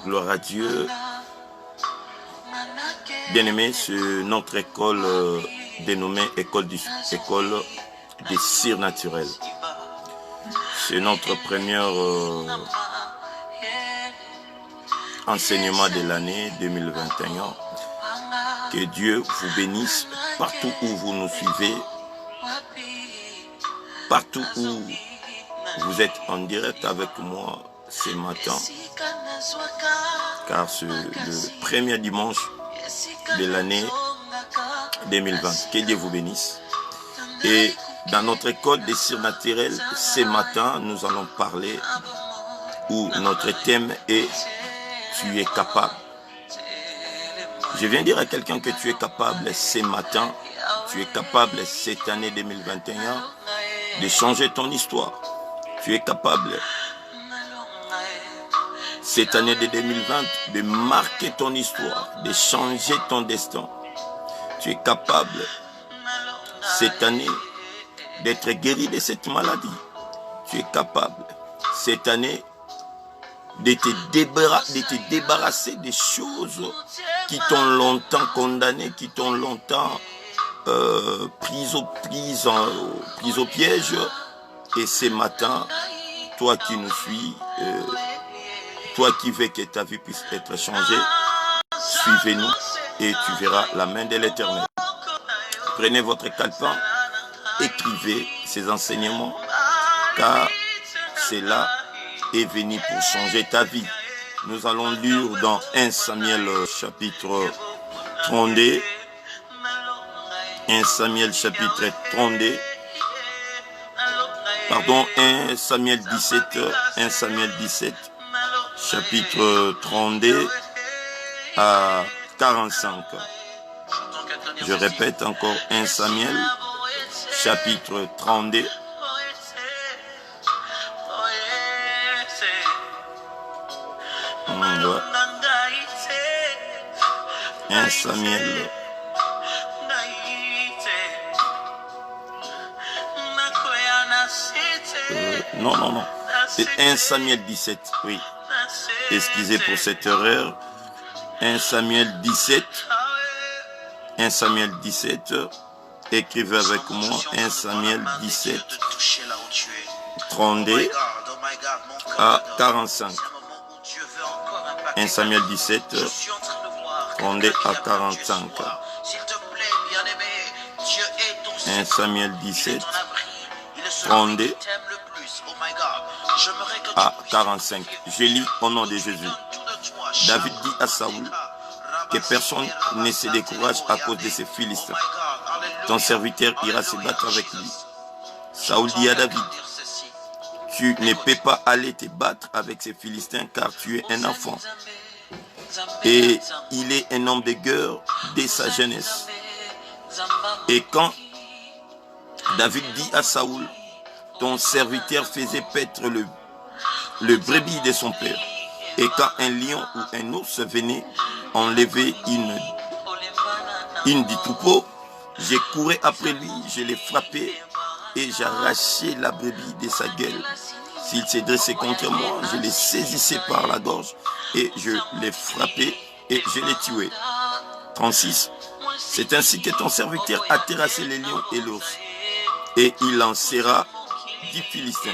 Gloire à Dieu. Bien-aimés, c'est notre école dénommée école des cires naturelles. C'est notre premier enseignement de l'année 2021. Que Dieu vous bénisse partout où vous nous suivez, partout où vous êtes en direct avec moi ce matin, car c'est le premier dimanche de l'année 2020. Que Dieu vous bénisse. Et dans notre école des cires naturelles, ce matin, nous allons parler, où notre thème est « Tu es capable ». Je viens dire à quelqu'un que tu es capable ce matin, tu es capable cette année 2021 de changer ton histoire. Tu es capable cette année de 2020 de marquer ton histoire, de changer ton destin. Tu es capable cette année d'être guéri de cette maladie. Tu es capable cette année de te débarrasser des choses qui t'ont longtemps condamné, qui t'ont longtemps prise au piège. Et ce matin, toi qui nous suis, toi qui veux que ta vie puisse être changée, suivez-nous et tu verras la main de l'Éternel. Prenez votre calepin, écrivez ces enseignements, car cela est venu pour changer ta vie. Nous allons lire dans 1 Samuel chapitre 32. 1 Samuel chapitre 32. Pardon, 1 Samuel 17. 1 Samuel 17. Chapitre 32 à 45. Je répète encore 1 Samuel chapitre 32. 1 Samuel. Non. C'est 1 Samuel 17, oui. Excusez pour cette erreur. 1 Samuel 17. 1 Samuel 17. Écrivez avec moi 1 Samuel 17. 32 à 45. 1 Samuel 17. 32 à 45. 1 Samuel 17. 32 à 45. Je lis au nom de Jésus. David dit à Saoul que personne ne se décourage à cause de ces Philistins. Ton serviteur ira se battre avec lui. Saoul dit à David, tu ne peux pas aller te battre avec ces Philistins car tu es un enfant. Et il est un homme de guerre dès sa jeunesse. Et quand David dit à Saoul, ton serviteur faisait paître le brebis de son père. Et quand un lion ou un ours venait enlever une du troupeau, je courais après lui, je l'ai frappé et j'arrachais la brebis de sa gueule. S'il s'est dressé contre moi, je l'ai saisissé par la gorge et je l'ai frappé et je l'ai tué. 36. C'est ainsi que ton serviteur a terrassé les lions et l'ours. Et il en sera 10 Philistins.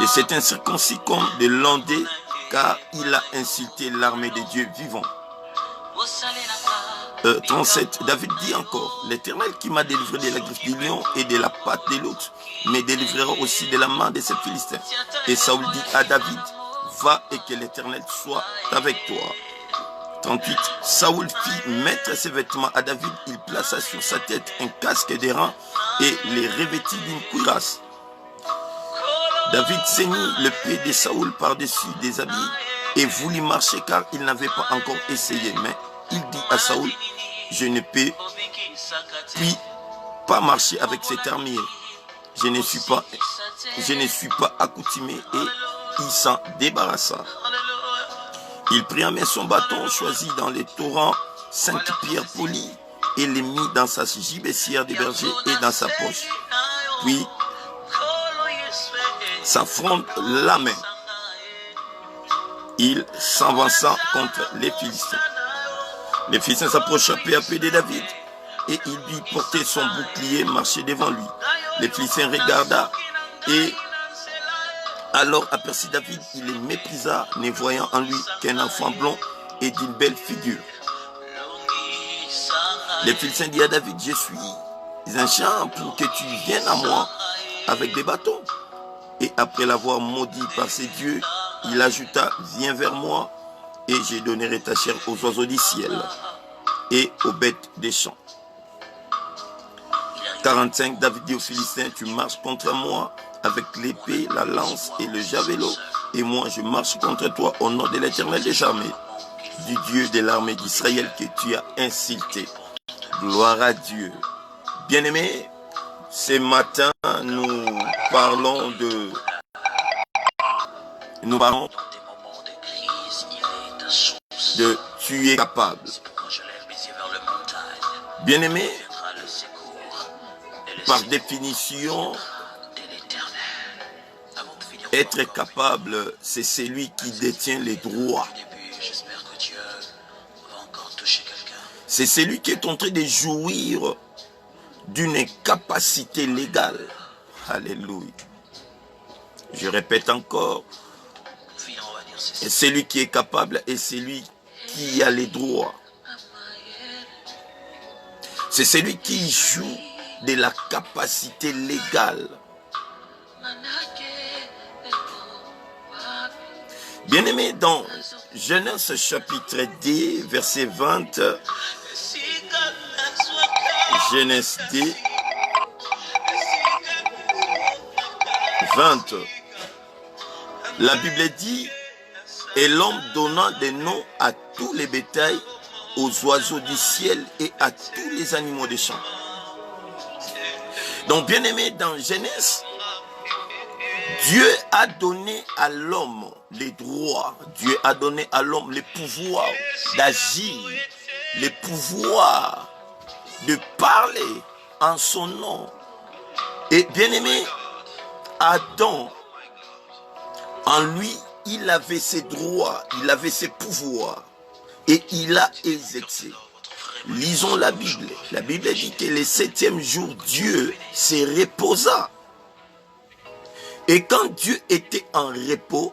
De cet incirconcis comme de l'ondée, car il a insulté l'armée de Dieu vivant. 37. David dit encore, l'Éternel qui m'a délivré de la griffe du lion et de la patte de l'autre, me délivrera aussi de la main de ces Philistins. Et Saoul dit à David, va et que l'Éternel soit avec toi. 38. Saoul fit mettre ses vêtements à David, il plaça sur sa tête un casque d'airain et les revêtit d'une cuirasse. David ceignit le pied de Saoul par-dessus des habits et voulut marcher car il n'avait pas encore essayé. Mais il dit à Saoul, je ne peux puis pas marcher avec cette armure. Je ne suis pas accoutumé et il s'en débarrassa. Il prit en main son bâton choisi dans les torrents 5 pierres polies et les mit dans sa gibecière de berger et dans sa poche. Puis s'affronte la main. il s'avança contre les Philistins. Les Philistins s'approchèrent peu à peu de David et il lui portait son bouclier, marchait devant lui. Les Philistins regarda et alors aperçut David, il les méprisa, ne voyant en lui qu'un enfant blond et d'une belle figure. Les Philistins dirent à David, je suis un champ pour que tu viennes à moi avec des bâtons. Et après l'avoir maudit par ses dieux, il ajouta, viens vers moi et je donnerai ta chair aux oiseaux du ciel et aux bêtes des champs. 45, David dit aux Philistins, tu marches contre moi avec l'épée, la lance et le javelot, et moi je marche contre toi au nom de l'Éternel des armées, du Dieu de l'armée d'Israël que tu as insulté. Gloire à Dieu. Bien-aimés, ce matin, nous parlons de tu es capable. Bien-aimé, par définition, être capable, c'est celui qui détient les droits. C'est celui qui est en train de jouir d'une capacité légale. Alléluia. Je répète encore, celui qui est capable est celui qui a les droits. C'est celui qui joue de la capacité légale. Bien-aimé, dans Genèse chapitre 2, verset 20, Genèse 2, 20, la Bible dit, et l'homme donna des noms à tous les bétails, aux oiseaux du ciel et à tous les animaux des champs. Donc, bien aimé, dans Genèse, Dieu a donné à l'homme les droits, Dieu a donné à l'homme les pouvoirs d'agir, les pouvoirs de parler en son nom. Et bien aimé, Adam, en lui, il avait ses droits, il avait ses pouvoirs et il a exercé. Lisons la Bible. La Bible dit que le 7e jour, Dieu se reposa. Et quand Dieu était en repos,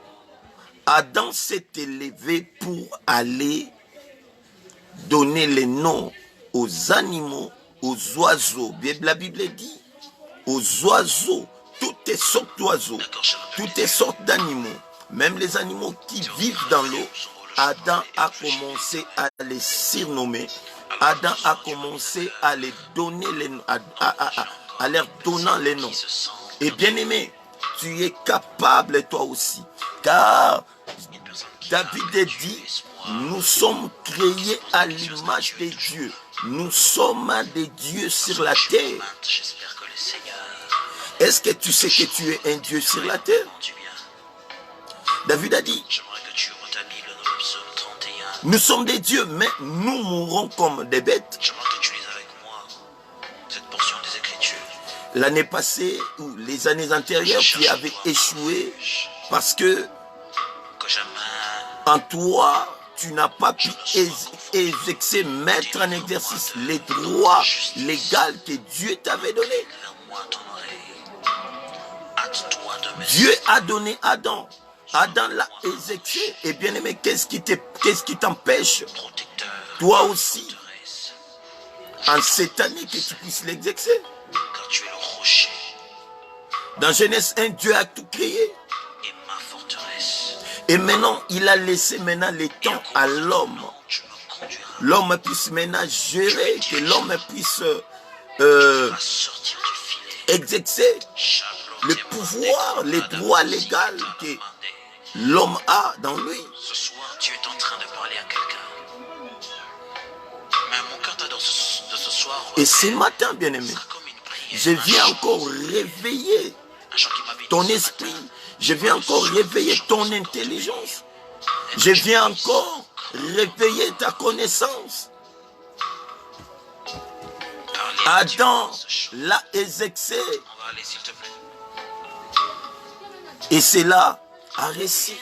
Adam s'est élevé pour aller donner les noms aux animaux, aux oiseaux. La Bible dit aux oiseaux, toutes les sortes d'oiseaux, toutes les sortes d'animaux, même les animaux qui vivent dans l'eau. Adam a commencé à les surnommer. Adam a commencé à les donner les noms, à leur donnant les noms. Et bien aimé, tu es capable toi aussi. Car David dit, nous sommes créés à l'image de Dieu. Nous sommes des dieux sur la terre. Est-ce que tu sais que tu es un Dieu sur la terre? David a dit, nous sommes des dieux, mais nous mourrons comme des bêtes. L'année passée, ou les années antérieures, tu avais échoué parce que en toi, tu n'as pas pu exercer, mettre en exercice les droits légaux que Dieu t'avait donnés. Dieu a donné Adam. Adam l'a exécuté. Et bien aimé, qu'est-ce qui t'empêche, toi aussi, en cette année, que tu puisses l'exercer? Dans Genèse 1, Dieu a tout créé. Et maintenant, il a laissé les temps à l'homme. L'homme puisse maintenant gérer, que l'homme puisse exercer le pouvoir, les droits légaux que l'homme a dans lui. Ce soir, tu es en train de parler à quelqu'un. Mais mon cœur t'adore de ce soir. Et ce matin, bien-aimé, je viens encore réveiller ton esprit. Je viens encore réveiller ton intelligence. Je viens encore réveiller ta connaissance. Adam l'a exercé. Et c'est là à récit.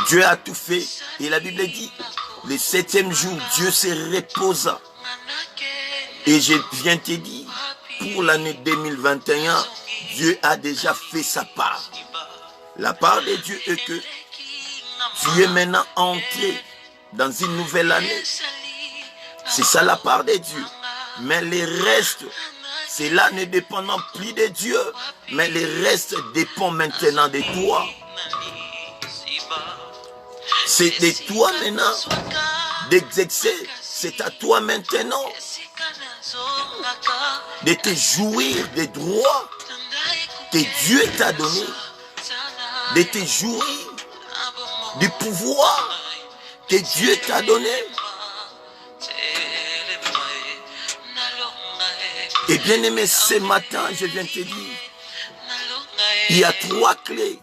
Dieu a tout fait. Et la Bible dit, le 7e jour, Dieu se reposa. Et je viens te dire, pour l'année 2021, Dieu a déjà fait sa part. La part de Dieu est que tu es maintenant entré dans une nouvelle année. C'est ça la part de Dieu. Mais les restes, cela ne dépend plus de Dieu, mais les restes dépendent maintenant de toi. C'est de toi maintenant d'exercer. C'est à toi maintenant de te jouir des droits que Dieu t'a donnés, de te jouir du pouvoir que Dieu t'a donné. Et bien aimé, ce matin, je viens te dire, il y a 3 clés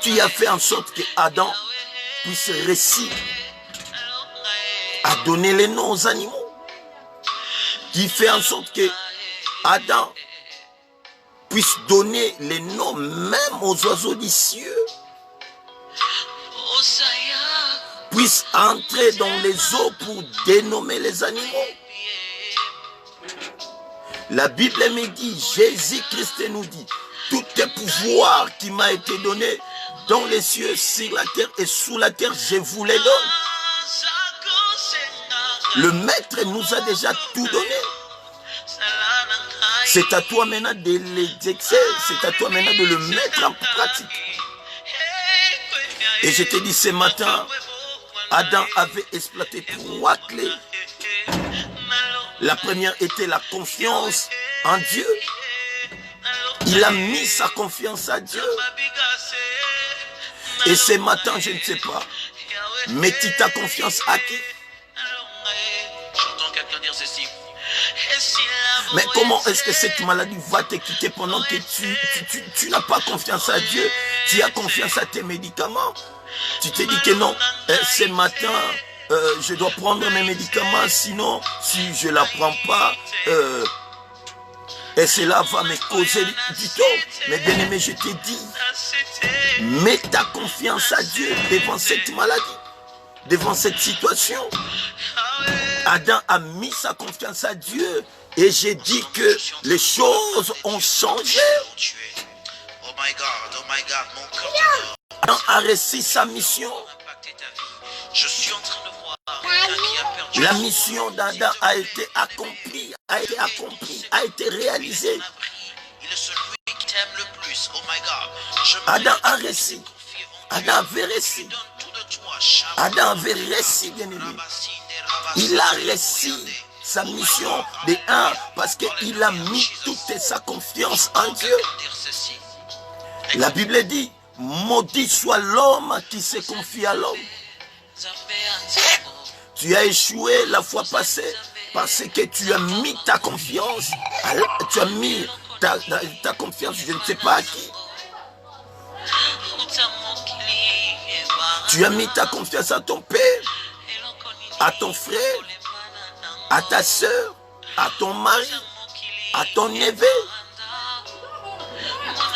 qui a fait en sorte que Adam puisse réussir à donner les noms aux animaux, qui fait en sorte que Adam puisse donner les noms même aux oiseaux des cieux, puisse entrer dans les eaux pour dénommer les animaux. La Bible me dit, Jésus-Christ nous dit, tout est pouvoir qui m'a été donné dans les cieux, sur la terre et sous la terre, je vous les donne. Le Maître nous a déjà tout donné. C'est à toi maintenant de l'exercer, c'est à toi maintenant de le mettre en pratique. Et je te dis ce matin, Adam avait exploité 3 clés. La première était la confiance en Dieu. Il a mis sa confiance à Dieu. Et ce matin, je ne sais pas, mets-tu ta confiance à qui? J'entends quelqu'un dire ceci. Mais comment est-ce que cette maladie va te quitter pendant que tu n'as pas confiance à Dieu? Tu as confiance à tes médicaments. Tu te dis que non, ce matin, je dois prendre mes médicaments, sinon, si je ne la prends pas, et cela va me causer du tort. Mais bien aimé, je te dis, mets ta confiance à Dieu devant cette maladie, devant cette situation. Adam a mis sa confiance à Dieu et j'ai dit que les choses ont changé. Oh my God, mon cœur. Adam a réussi sa mission. Je suis en train de voir quelqu'un qui a perdu. La mission d'Adam a été accomplie, a été réalisée. Il est celui qui t'aime le plus. Oh my God. Adam a réussi. Adam avait réussi. Adam avait réussi, bien aimé. Il a réussi sa mission de 1 parce qu'il a mis toute sa confiance en Dieu. La Bible dit, maudit soit l'homme qui se confie à l'homme. Tu as échoué la fois passée parce que tu as mis ta confiance, tu as mis ta confiance, je ne sais pas à qui. Tu as mis ta confiance à ton père, à ton frère, à ta soeur, à ton mari, à ton neveu.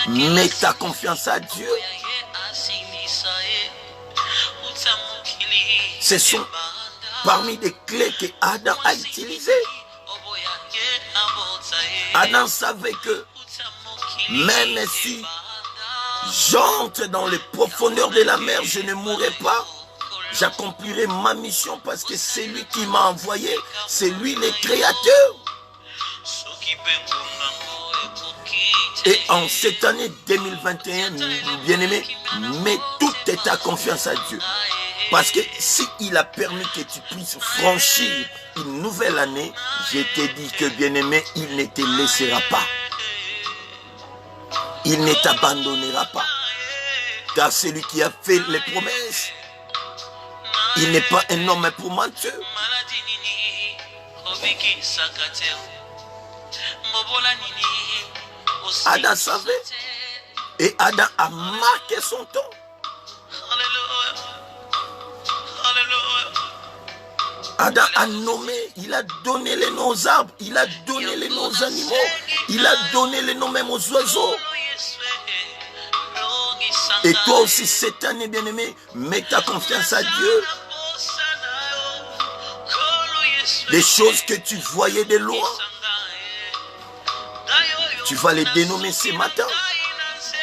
Mets ta confiance à Dieu. Ce sont parmi les clés que Adam a utilisées. Adam savait que même si j'entre dans les profondeurs de la mer, je ne mourrai pas. J'accomplirai ma mission parce que c'est lui qui m'a envoyé. C'est lui le créateur. Et en cette année 2021, bien-aimé, mets toute ta confiance à Dieu. Parce que s'il a permis que tu puisses franchir une nouvelle année, je te dis que, bien-aimé, il ne te laissera pas. Il ne t'abandonnera pas. Car celui qui a fait les promesses, il n'est pas un homme pour mentir. Adam savait. Et Adam a marqué son temps. Adam a nommé, il a donné les noms aux arbres, il a donné les noms aux animaux, il a donné les noms même aux oiseaux. Et toi aussi cette année, bien-aimé, mets ta confiance à Dieu. Les choses que tu voyais de loin, tu vas les dénommer ce matin.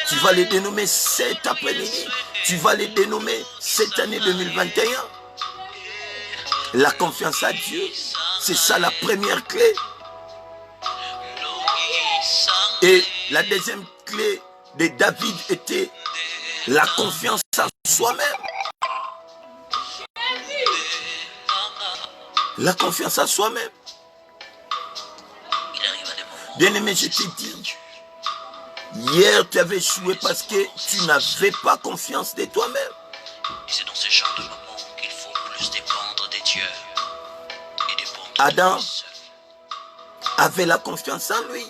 Tu vas les dénommer cet après-midi. Tu vas les dénommer cette année 2021. La confiance à Dieu, c'est ça la première clé. Et la deuxième clé de David était la confiance en soi-même. La confiance en soi-même. Bien-aimé, je t'ai dit, hier tu avais échoué parce que tu n'avais pas confiance de toi-même. C'est dans ce genre de moments qu'il faut plus dépendre des dieux et dépendre Adam de lui seul. avait la confiance en lui.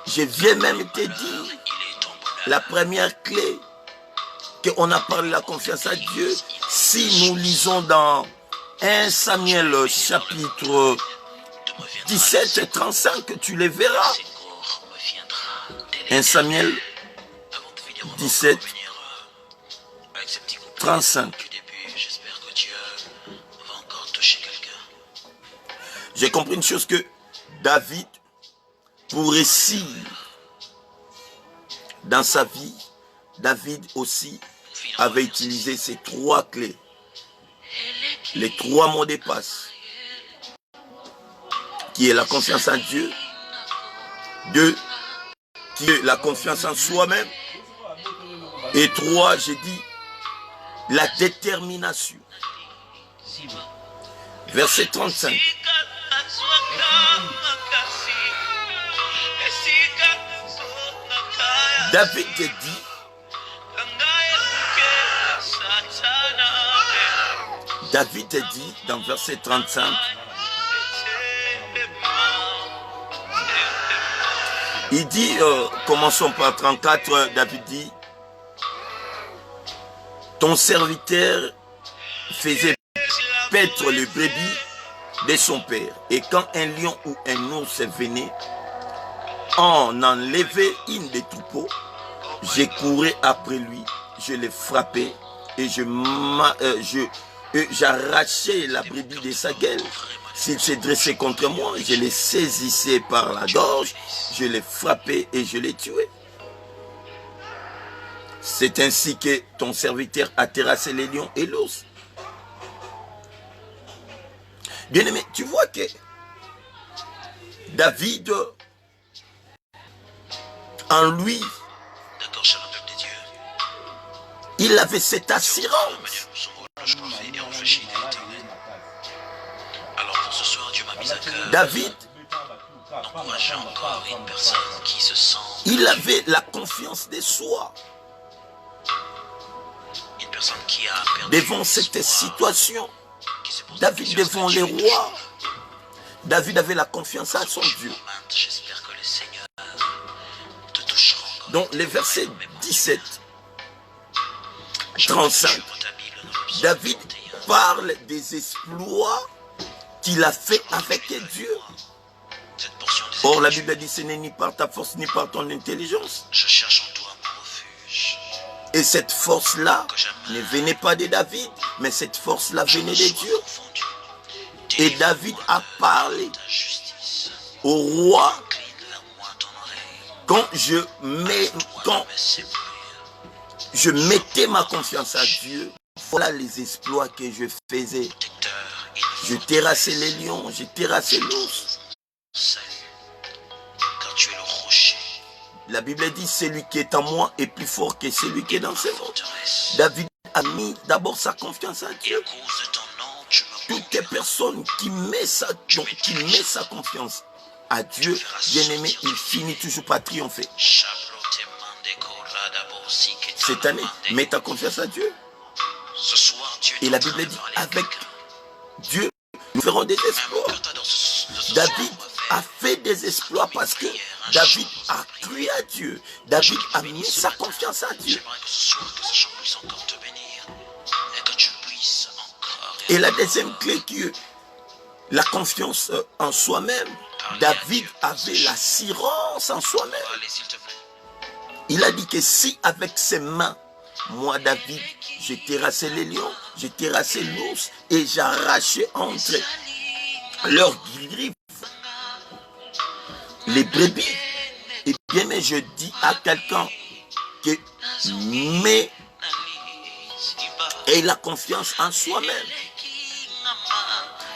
Je viens même te dire, Il est ton bonheur. la première clé qu'on a parlé de la confiance à Dieu, si nous lisons dans 1 Samuel chapitre De me viendra 17 et 35, tu les verras. le secours me viendra dès 1 Samuel Avant de finir, on va 17, encore revenir, avec ce petit couplet 35. du début. J'espère que Dieu va encore toucher quelqu'un. J'ai compris une chose que David, pour réussir dans sa vie, David aussi avait utilisé ces trois clés. Les trois mots de passe. Qui est la confiance en Dieu. 2, qui est la confiance en soi-même. Et 3, j'ai dit, la détermination. Verset 35. David dit, dans verset 35, il dit, commençons par 34, David dit, ton serviteur faisait paître le brebis de son père. Et quand un lion ou un ours venait, en enlevait une des troupeaux, j'ai couru après lui, je l'ai frappé et j'arrachais la brebis de sa gueule. S'il s'est dressé contre moi, je l'ai saisissé par la gorge, je l'ai frappé et je l'ai tué. C'est ainsi que ton serviteur a terrassé les lions et l'ours. Bien-aimé, tu vois que David, en lui, D'accord, cher peuple de Dieu. il avait cette assurance. Alors pour ce soir, Dieu m'a mis à cœur David, d'encourager encore une personne qui se sent, il avait la confiance de soi une personne qui a perdu devant cette l'espoir, situation. qui se pose David la question, devant est-ce les que Dieu est rois. David avait la confiance en son Dieu. toujours là? J'espère que le Seigneur te touchera encore. Donc les versets 17, 35, David parle des exploits qu'il a fait avec Dieu. Or la Bible dit ce n'est ni par ta force ni par ton intelligence. Je cherche en toi mon refuge. Et cette force-là ne venait pas de David, mais cette force-là venait de Dieu. Et David a parlé Ta justice. au roi Incline vers moi ton oreille. quand Toi, mes sépulcres. je mettais ma confiance à Dieu. Voilà les exploits que je faisais. Protecteur, Je terrassais les lions, je terrassais l'ours. salut. Car tu es le rocher. La Bible dit celui qui est en moi est plus fort que celui qui est dans ce monde. Forteresse. David a mis d'abord sa confiance à Et à Dieu. cause de ton nom, tu me Toutes les personnes qui mettent sa confiance à Dieu, bien-aimé, il finit toujours par triompher. Cette année, mets ta confiance à Dieu. Ce soir, Dieu est Et la en train Bible de dit, parler à avec quelqu'un. Dieu, nous ferons des Même mon exploits. cœur t'adore de ce David soir, on va a faire fait des exploits parce que David a cru à Dieu. David a mis sa confiance à Dieu. J'aimerais que ce soir, que ce chant puisse encore te bénir. Et que tu puisses encore. Et la deuxième clé qui est la confiance en soi-même. David avait l'assurance en soi-même. Allez, s'il te plaît. Il a dit que si avec ses mains, moi David, j'ai terrassé les lions, j'ai terrassé l'ours et j'arrachais entre leurs griffes les brebis. Et bien, mais je dis à quelqu'un que mais aie la confiance en soi-même.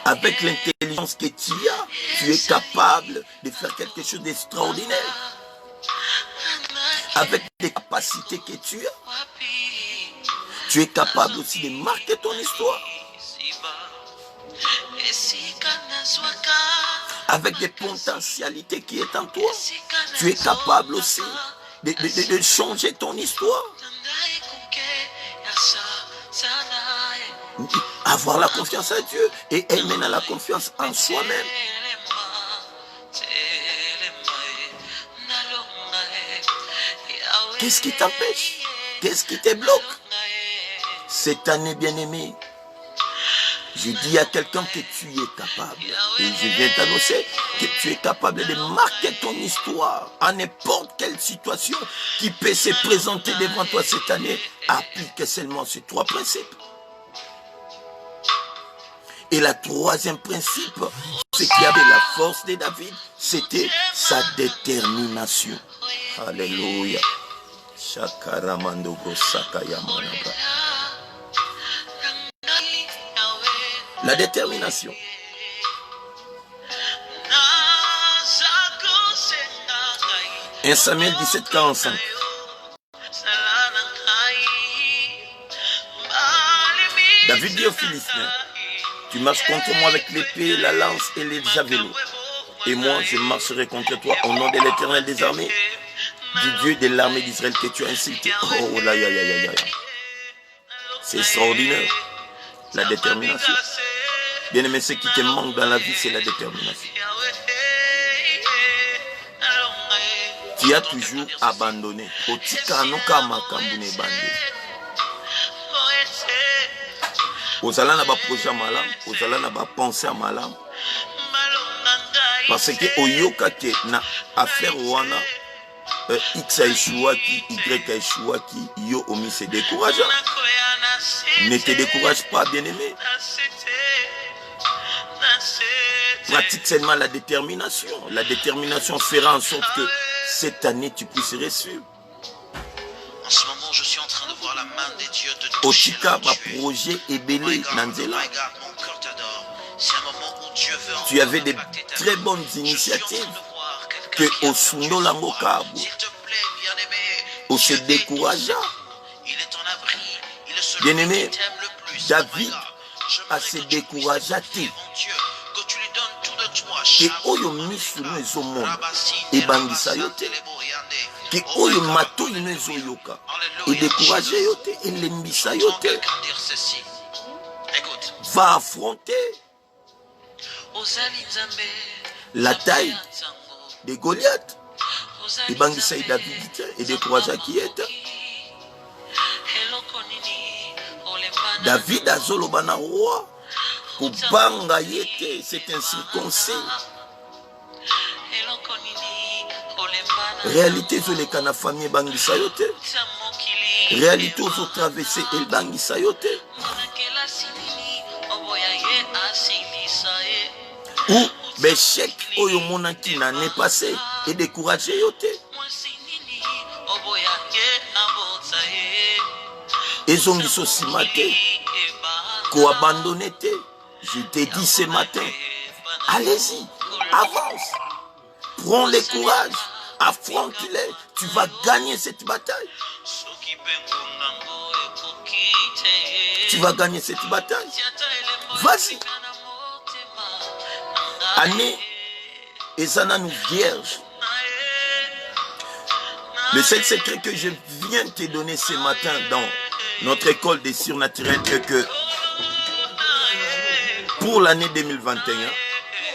Avec l'intelligence que tu es capable de faire quelque chose d'extraordinaire. Avec les capacités que tu es capable aussi de marquer ton histoire. Avec des potentialités qui est en toi, tu es capable aussi de changer ton histoire. Avoir la confiance en Dieu et elle mène à la confiance en soi-même. Qu'est-ce qui t'empêche? Qu'est-ce qui te bloque? Cette année, bien-aimé, je dis à quelqu'un que tu es capable. Et je viens t'annoncer que tu es capable de marquer ton histoire en n'importe quelle situation qui peut se présenter devant toi cette année. Applique seulement ces 3 principes. Et le 3e principe, ce qui avait la force de David, c'était sa détermination. Alléluia. La détermination. 1 Samuel 17, 45. David dit aux Philistins, tu marches contre moi avec l'épée, la lance et les javelots. Et moi, je marcherai contre toi au nom de l'Éternel des armées, du Dieu de l'armée d'Israël que tu as insulté. Oh là, c'est extraordinaire. La détermination. Bien aimé, ce qui te manque dans la vie, c'est la détermination. Tu as toujours abandonné. Ozala na ba projet malam, ozala na ba pensée malam. Parce que oyoka ke na affaire wana X a échoué qui Y a échoué qui yo omis se décourageant. Ne te décourage pas, bien-aimé. Pratique seulement la détermination. La détermination fera en sorte que cette année tu puisses réussir. En ce moment, je suis en train de voir la main des dieux te toucher. Otika ma projet est belé Nanzela. Mon cœur t'adore. C'est un moment où Dieu veut tu avais des très bonnes initiatives que au Sundo Lamokabo, au se décourageant. Il est ton abri. Il est celui Bien-aimé, qui t'aime le plus. David a se découragé. Que tu lui donnes tout de toi. Que oyo misunu ezomonde ebangisa yo te. Que oyo mato ino ezoyoka edécouragé yo te, elembisa yo te. Va affronter la taille de Goliath. Ebangisa David te et découragé qui est. David azoloba na roi kubanga yete, c'est un circoncis. Réalité zoleka na famille bangisa yo te. Réalité ozo traverser el bangisa yo te. Ou l'échec oyo monaki na ne passé et découragé yo te. Ezongiso simate ko abandonné te. Je t'ai dit ce matin, allez-y, avance, prends le courage, affronte-les, tu vas gagner cette bataille. Tu vas gagner cette bataille. Vas-y. Année, Ezana nous vierge. Le seul secret que je viens te donner ce matin dans notre école des surnaturels est que pour l'année 2021,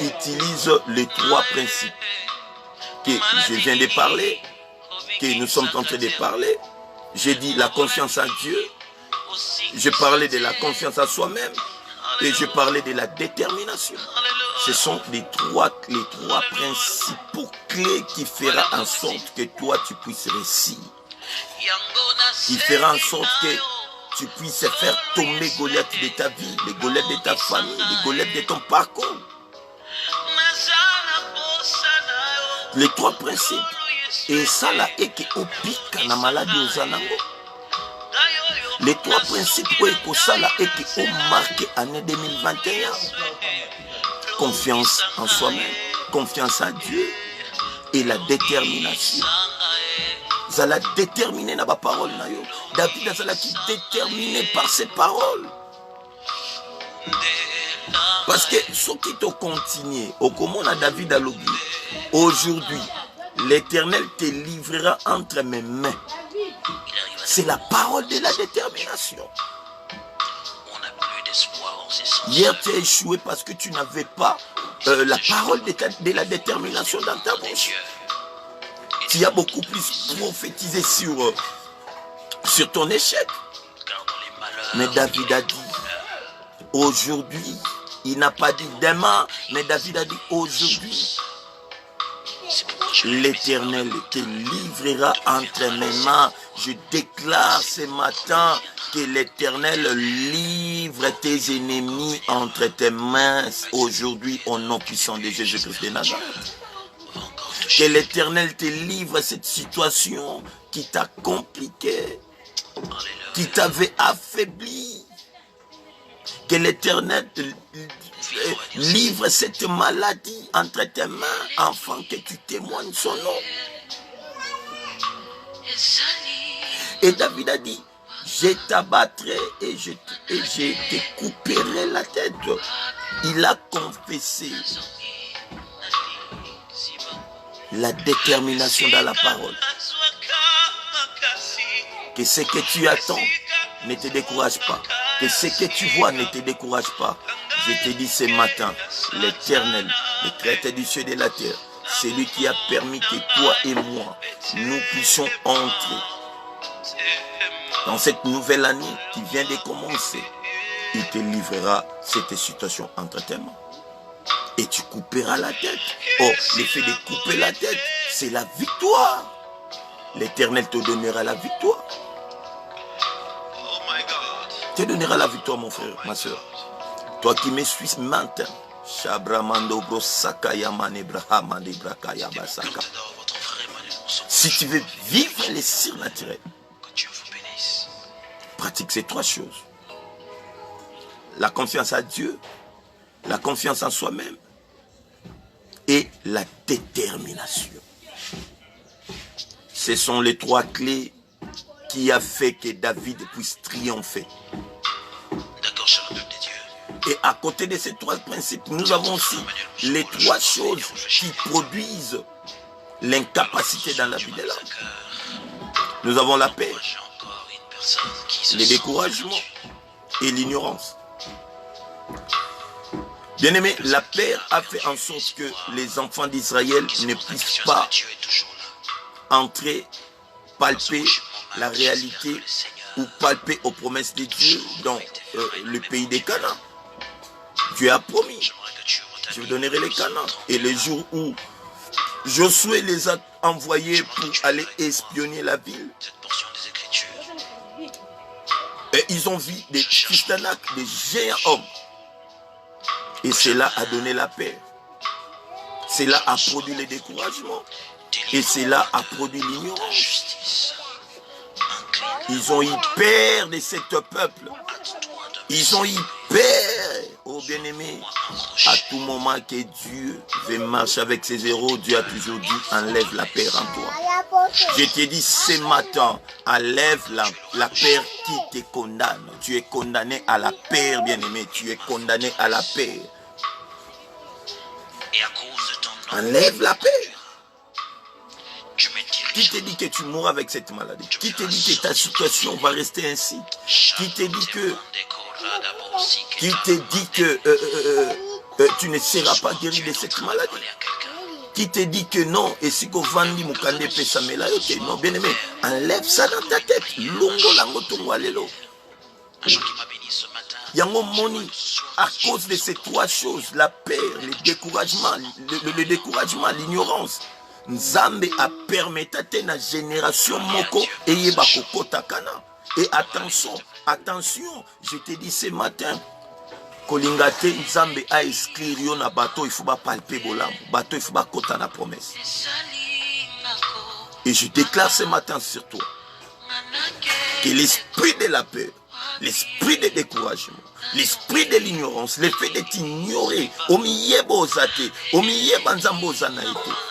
utilise les 3 principes que je viens de parler, que nous sommes en train de parler. J'ai dit la confiance en Dieu, je parlais de la confiance en soi-même et je parlais de la détermination. Ce sont les trois principaux clés qui feront en sorte que toi tu puisses réussir. Il fera en sorte que tu puisses faire tomber Goliath de ta vie, les Goliath de ta famille, les Goliath de ton parcours. Les trois principes. Et ça là est que au pic na maladie aux anango. Les trois principes que ça là est que au marqué année 2021. Confiance en soi-même, confiance en Dieu et la détermination. Ça l'a déterminé dans ma parole. David a déterminé par ses paroles. Parce que ce qui te continue, au comment on a David à l'oubli, aujourd'hui, l'Éternel te livrera entre mes mains. C'est la parole de la détermination. Hier, tu as échoué parce que tu n'avais pas la parole de la détermination dans ta bouche. Tu as beaucoup plus prophétisé sur ton échec. Mais David a dit, aujourd'hui, il n'a pas dit demain, mais David a dit aujourd'hui, l'Éternel te livrera entre mes mains. Je déclare ce matin que l'Éternel livre tes ennemis entre tes mains aujourd'hui au nom puissant de Jésus-Christ de Nazareth. Que l'Éternel te livre cette situation qui t'a compliqué, qui t'avait affaibli. Que l'Éternel te livre cette maladie entre tes mains afin que tu témoignes son nom. Et David a dit, je t'abattrai et je te couperai la tête. Il a confessé la détermination dans la parole. Que ce que tu attends ne te décourage pas. Que ce que tu vois ne te décourage pas. Je te dis ce matin, l'Éternel, le Créateur du ciel et de la terre, c'est lui qui a permis que toi et moi, nous puissions entrer dans cette nouvelle année qui vient de commencer. Il te livrera cette situation entre tes mains. Et tu couperas la tête. Oh, l'effet de couper la tête, c'est la victoire. L'Éternel te donnera la victoire. Te donnera la victoire, mon frère, ma soeur. Toi qui me suis maintenant. Si tu veux vivre les surnaturels, pratique ces trois choses. La confiance à Dieu, la confiance en soi-même et la détermination. Ce sont les trois clés qui a fait que David puisse triompher. D'accord, cher peuple de Dieu. Et à côté de ces trois principes, nous avons aussi les trois choses qui produisent l'incapacité dans la vie de l'homme. Nous avons la paix, le découragement et l'ignorance. Bien-aimé, la paix a fait en sorte que les enfants d'Israël ne puissent pas entrer, palper la réalité ou palper aux promesses de Dieu dans le pays des Canaan. Dieu a promis, je vous donnerai les Canaan. Et le jour où Josué les a envoyés pour aller espionner la ville, et ils ont vu des Philistins, des géants hommes. Et cela a donné la paix. Cela a produit le découragement. Et cela a produit l'ignorance. Ils ont eu peur de ce peuple. Ils ont eu peur, oh bien-aimé. À tout moment que Dieu veut marcher avec ses héros, Dieu a toujours dit, enlève la peur en toi. Je t'ai dit ce matin, enlève la peur qui te condamne. Tu es condamné à la peur, bien-aimé. Tu es condamné à la peur. Enlève la peur. Qui te dit que tu mourras avec cette maladie? Qui te dit que ta situation va rester ainsi? Qui te dit que tu ne seras pas guéri de cette maladie? Qui te dit que non? Et si tu vandi mukande pesamela yote, non, bien aimé, enlève ça dans ta tête. Longo lango tongwalelo. Yango moni, à cause de ces trois choses, la peur, le découragement, l'ignorance, Nzambe a permettre te na génération moko eyeba kokota kana. Et attention, attention, je te dis ce matin, kolingate Nzambe a inscrire yo na bateau, il faut pas palper bolam, bateau il faut pas kota na promesse. Et je déclare ce matin sur toi que l'esprit de la peur, l'esprit de découragement, l'esprit de l'ignorance, le fait de t'ignorer,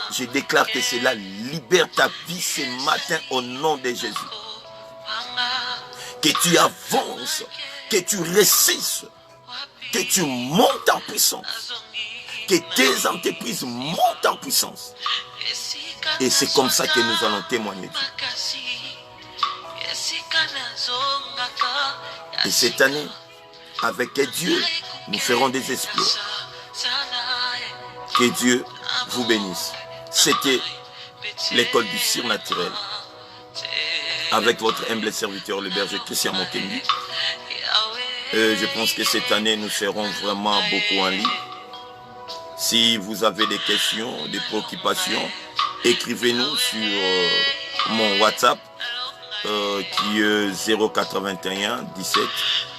je déclare que cela libère ta vie ce matin au nom de Jésus. Que tu avances, que tu réussisses, que tu montes en puissance, que tes entreprises montent en puissance. Et c'est comme ça que nous allons témoigner. Et cette année, avec Dieu, nous ferons des exploits. Que Dieu vous bénisse. C'était l'école du surnaturel avec votre humble serviteur, le berger Christian Mokendi. Je pense que cette année, nous serons vraiment beaucoup en ligne. Si vous avez des questions, des préoccupations, écrivez-nous sur mon WhatsApp qui est 081 17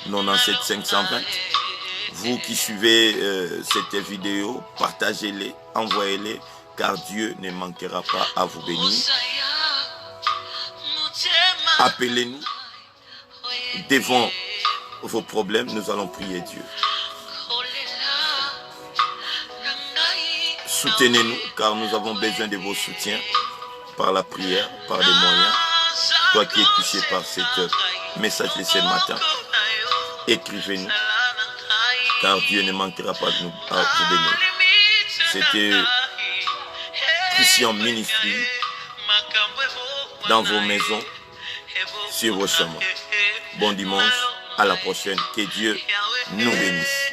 97 520. Vous qui suivez cette vidéo, partagez-les, envoyez-les, car Dieu ne manquera pas à vous bénir. Appelez-nous devant vos problèmes, nous allons prier Dieu. Soutenez-nous, car nous avons besoin de vos soutiens par la prière, par les moyens. Toi qui es touché par cette message de ce matin, écrivez-nous, car Dieu ne manquera pas de nous bénir. C'était Christian Ministry dans vos maisons, sur vos chemins. Bon dimanche, à la prochaine. Que Dieu nous bénisse.